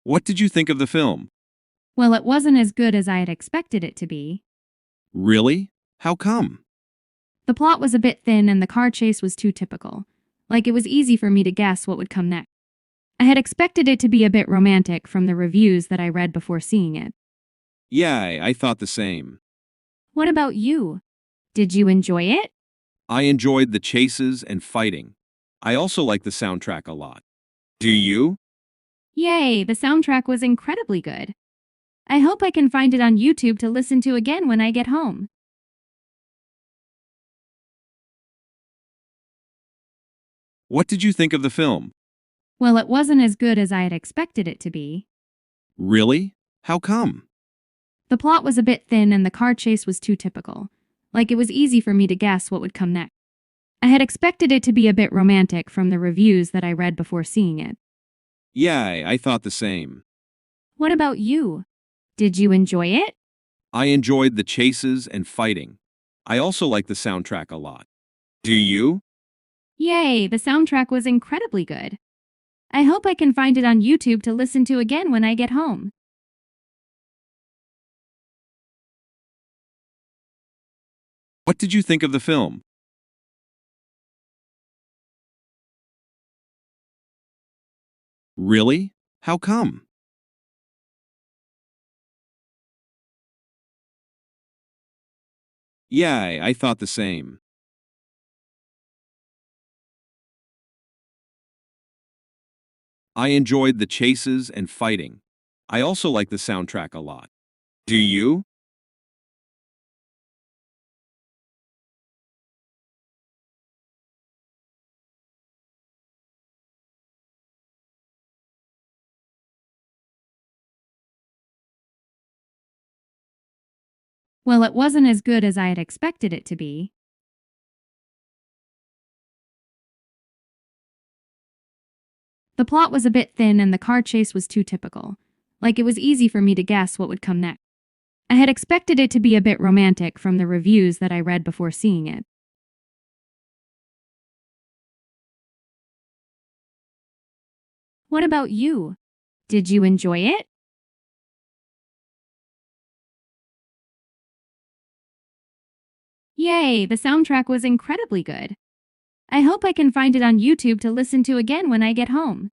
What did you think of the film? Well, it wasn't as good as I had expected it to be. Really? How come? The plot was a bit thin and the car chase was too typical. Like it was easy for me to guess what would come next. I had expected it to be a bit romantic from the reviews that I read before seeing it. Yeah, I thought the same. What about you? Did you enjoy it? I enjoyed the chases and fighting. I also like the soundtrack a lot. Do you? Yay, the soundtrack was incredibly good. I hope I can find it on YouTube to listen to again when I get home. What did you think of the film? Well, it wasn't as good as I had expected it to be. Really? How come? The plot was a bit thin and the car chase was too typical. Like it was easy for me to guess what would come next. I had expected it to be a bit romantic from the reviews that I read before seeing it. Yeah, I thought the same. What about you? Did you enjoy it? I enjoyed the chases and fighting. I also like the soundtrack a lot. Do you? Yay, the soundtrack was incredibly good. I hope I can find it on YouTube to listen to again when I get home. What did you think of the film? Really? How come? Yeah, I thought the same. I enjoyed the chases and fighting. I also like the soundtrack a lot. Do you? Well, it wasn't as good as I had expected it to be. The plot was a bit thin and the car chase was too typical. Like it was easy for me to guess what would come next. I had expected it to be a bit romantic from the reviews that I read before seeing it. What about you? Did you enjoy it? Yay, the soundtrack was incredibly good. I hope I can find it on YouTube to listen to again when I get home.